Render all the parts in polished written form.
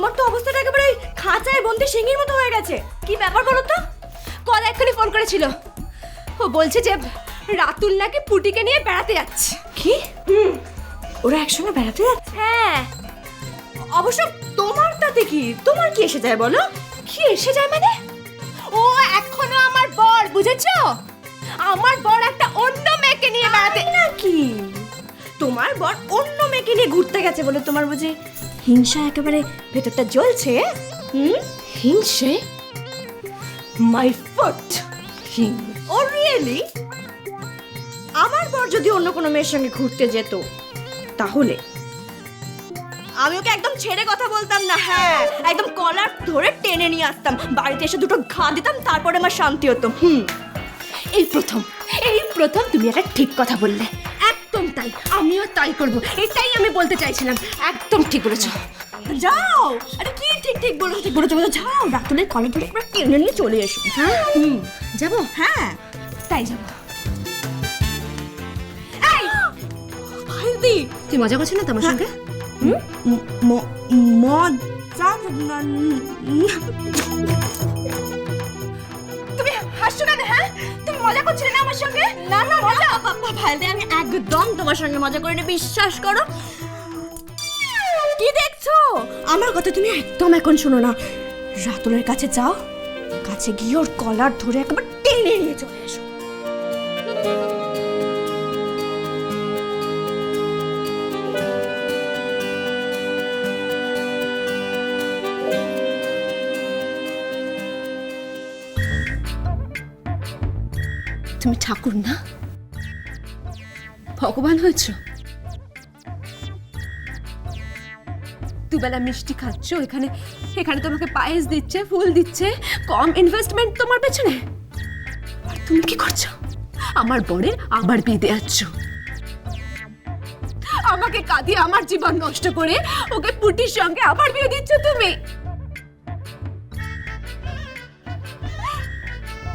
তোমার তো অবস্থাটা একেবারে ওই খাঁচায় বন্দি সিংহের মতো হয়ে গেছে। কি ব্যাপার বলো তো? কল এক্ষুনি ফোন করেছিল, ও বলছে যে রাতুল নাকি পুটিকে নিয়ে বেড়াতে যাচ্ছে। কি? ওরা একসঙ্গে বেড়াতে যাচ্ছে? হ্যাঁ। অবশ্য তোমার তাতে কি? তোমার কি এসে যায় বলো? কি এসে যায় মানে? ও এখনো আমার বর, বুঝেছো? আমার বর একটা অন্য মেয়েকে নিয়ে বেড়াতে। নাকি তোমার বর অন্য মেয়েকে নিয়ে ঘুরতে গেছে বলে তোমার বুঝি হিংসা একেবারে ভেতরটা জ্বলছে? হিংসে? My foot. Oh really? আমার বর যদি অন্য কোনো মেয়ের সঙ্গে ঘুরতে যেত তাহলে আমি ওকে একদম ছেড়ে কথা বলতাম না। হ্যাঁ, একদম কলার ধরে টেনে নিয়ে আসতাম, বাড়িতে এসে দুটো ঘা দিতাম, তারপরে আমার শান্তি হতো। এই প্রথম তুমি একটা ঠিক কথা বললে। একদম তাই, আমিও তাই করব, এটাই আমি বলতে চাইছিলাম। একদম ঠিক বলেছো। যাও। আরে কি ঠিক ঠিক বলেছো, ঠিক বলেছো, যাও রাতুলের কলার ধরে একবার টেনে নিয়ে চলে এসো। হ্যাঁ যাবো? হ্যাঁ তাই যাবো। ভাইদি, তুই মজা করছিস না তোমার সঙ্গে? মজা? তুমি হাসছো কেন? হ্যাঁ, তুমি মজা করছিলে না আমার সঙ্গে? না না মজা ভাইদি, আমি একদম তোমার সঙ্গে মজা করিনি, বিশ্বাস করো। কি দেখছো? আমার কথা তুমি একদম এখন শোনো না। রাতুলের কাছে যাও, কাছে গিয়ে ওর কলার ধরে একবার টেনে নিয়ে চলে এসো। তুমি ঠাকুর না, ভগবান হয়েছ। দুবেলা মিষ্টি খাচ্ছ, এখানে এখানে তোমাকে পায়েস দিচ্ছে, ফুল দিচ্ছে, কম ইনভেস্টমেন্ট তোমার পেছনে। আর তুমি কি করছো? আমার বরের আবার বিয়ে দেয়াচ্ছ, আমাকে কাঁদিয়ে আমার জীবন নষ্ট করে ওকে পুটির সঙ্গে আবার বিয়ে দিচ্ছ তুমি।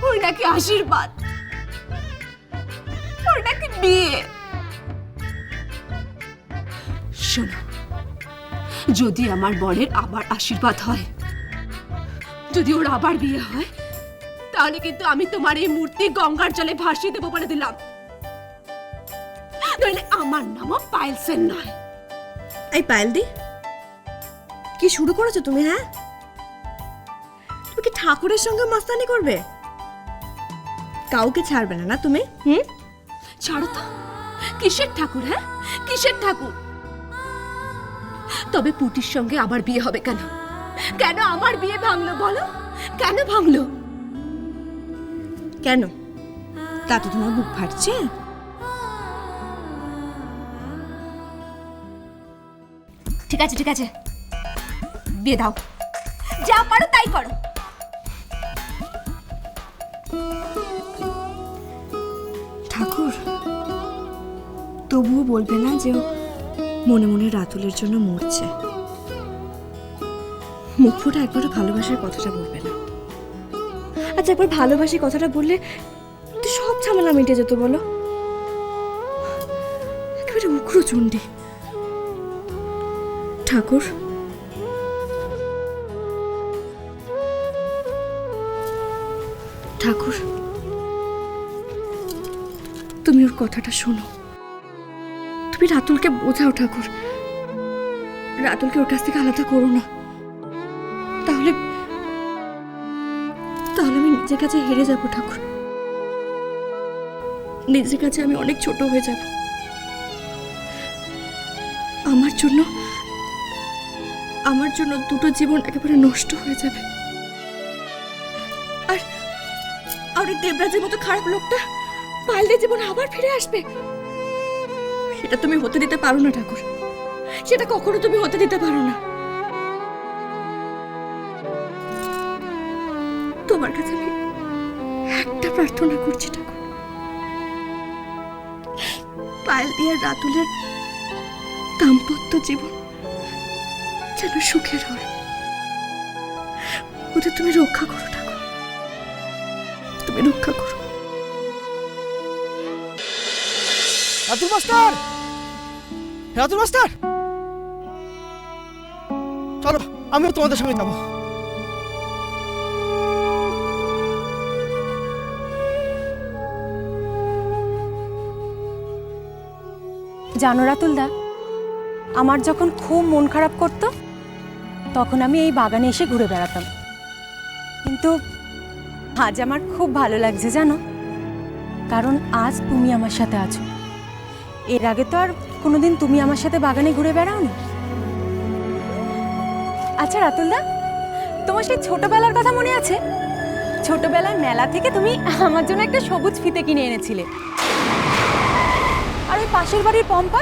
ওর নাকি আশীর্বাদ, ওর নাকি বিয়ে। শোনো, যদি আমার বরের আবার আশীর্বাদ হয়, যদি ওর আবার বিয়ে হয়, তাহলে কিন্তু আমি তোমার এই মূর্তি গঙ্গার জলে ভাসিয়ে দেবো বলে দিলাম। নইলে আমার নামও পায়েল সেন নয়। এই পায়েল দি, কি শুরু করেছো তুমি? হ্যাঁ, তুমি কি ঠাকুরের সঙ্গে মাস্তানি করবে? কাউকে ছাড়বে না না তুমি? ছাড়ো তো, কিসের ঠাকুর? হ্যাঁ, কিসের ঠাকুর? তবে পুটির সঙ্গে আবার বিয়ে হবে কেন? কেন আমার বিয়ে ভাঙলো বলো? কেন ভাঙলো? কেন? তাতে তোমার বুক ফাটছে? ঠিক আছে ঠিক আছে, বিয়ে দাও, যা পারো তাই করো। ঠাকুর তবুও বলবে না যে ও মনে মনে রাতুলের জন্য মরছে? মুখ ফুটে একবারও ভালোবাসার কথাটা বলবে না? আচ্ছা, একবার ভালোবাসি কথাটা বললে তো সব ঝামেলা মিটে যেত বলো। একেবারে উগ্র চণ্ডী। ঠাকুর, ঠাকুর তুমি ওর কথাটা শোনো, তুমি রাতুলকে বোঝাও ঠাকুর। রাতুলকে ওর কাছ থেকে আলাদা করো না, তাহলে তাহলে আমি নিজের কাছে হেরে যাব ঠাকুর। নিজের কাছে আমি অনেক ছোট হয়ে যাব। আমার জন্য দুটো জীবন একেবারে নষ্ট হয়ে যাবে। আর আর এই দেবরাজের মতো খারাপ লোকটা পাল্টে জীবন আবার ফিরে আসবে, সেটা তুমি হতে দিতে পারো না ঠাকুর। সেটা কখনো তুমি হতে দিতে পারো না। তোমার কাছে আমি একটা প্রার্থনা করছি ঠাকুর, পায়েল দিয়ে রাতুলের দাম্পত্য জীবন যেন সুখের হয়। ওদের তুমি রক্ষা করো ঠাকুর, তুমি রক্ষা করো। রাতুল মাস্টার, রাতুল মাস্টার, চলো আমিও তোমাদের সঙ্গে যাবো। জানো রাতুলদা, আমার যখন খুব মন খারাপ করতো তখন আমি এই বাগানে এসে ঘুরে বেড়াতাম, কিন্তু আজ আমার খুব ভালো লাগছে জানো, কারণ আজ তুমি আমার সাথে আছো। এর আগে তো আর কোনোদিন তুমি আমার সাথে বাগানে ঘুরে বেড়াওনি। আচ্ছা রাতুলদা, তোমার সেই ছোটবেলার কথা মনে আছে? ছোটবেলার মেলা থেকে তুমি আমার জন্য একটা সবুজ ফিতে কিনে এনেছিলে, আর ওই পাশের বাড়ির পম্পা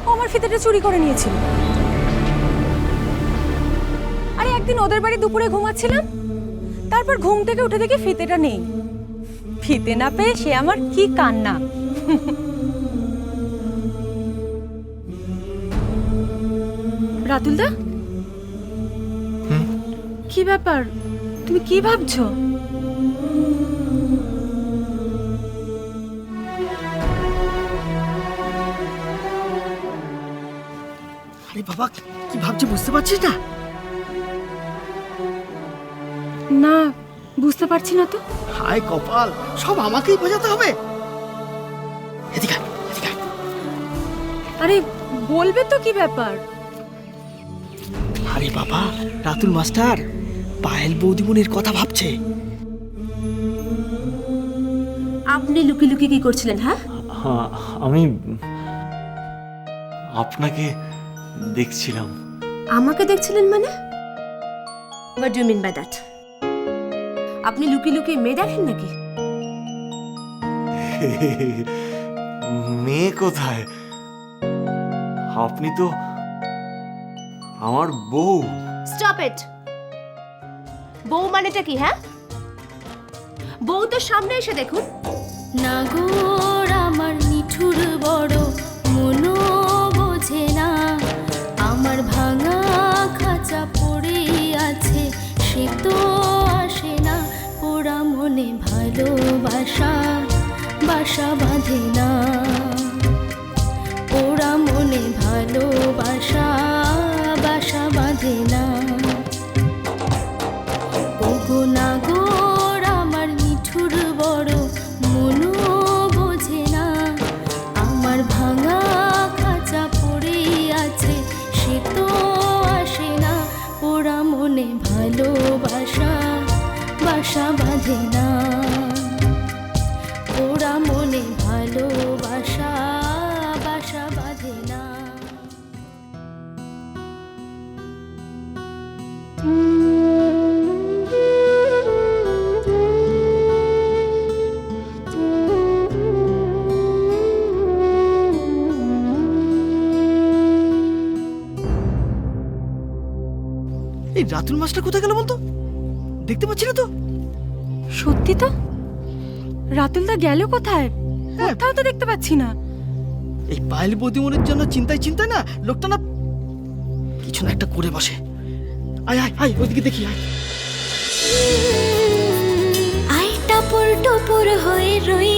ও আমার ফিতেটা চুরি করে নিয়েছিল। আরে একদিন ওদের বাড়ি দুপুরে ঘুমাচ্ছিলাম, তারপর ঘুম থেকে উঠে দেখি ফিতেটা নেই। ফিতে না পেয়ে সে আমার কি কান্না। রাতুলদা, কি ব্যাপার, তুমি কি ভাবছো? আরে বাবা, কি ভাবছি বুঝতে পারছিস না? না, বুঝতে পারছি না তো। হায় কপাল, সব আমাকেই বোঝাতে হবে। এদিকে আয়, এদিকে আয়। আরে বলবে তো কি ব্যাপার? আরে বাবা, রাতুল মাস্টার পায়েল বৌদিমণির কথা ভাবছে। আপনি লুকি লুকি কি করছিলেন? হ্যাঁ, হ্যাঁ, আমি আপনাকে দেখছিলাম। আমাকে দেখছিলেন মানে? What do you mean by that? আপনি লুকি লুকি মেয়ে দেখেন নাকি? মেয়ে কোথায়? আপনি তো আমার বউ। Stop it! বউ মানেটা কি? হ্যাঁ, বউ তো সামনে এসে দেখুন। নাগর আমার নিঠুর বড় মনো বোঝে না, আমার ভাঙা খাঁচা পড়ে আছে সে তো আসে না, পোড়া মনে ভালোবাসা বাসা বাঁধে না, পোড়া মনে ভালোবাসা বাসা বাঁধে না। ওগো নাগর আমার নিঠুর বড় মনো বোঝে না, আমার ভাঙা খাঁচা পড়ে আছে সে তো আসে না, পোড়া মনে ভালোবাসা বাসা বাঁধে না, পোড়া মনে ভালোবাসা বাসা বাঁধে না। এই রাতুল মাস্টার কোথায় গেল বলতো? দেখতে পাচ্ছি না তো। সত্যি তো, রাতুলদা গেল কোথায়? হ্যাঁ। কোথাও তো দেখতে পাচ্ছি না। এই পায়েল বৌদিমণির জন্য চিন্তায় চিন্তায় না লোকটা না কিছু না একটা করে বসে। আয় আয় আয়, ওইদিকে দেখি আয়। আই টাপুর টুপুর হয়ে রই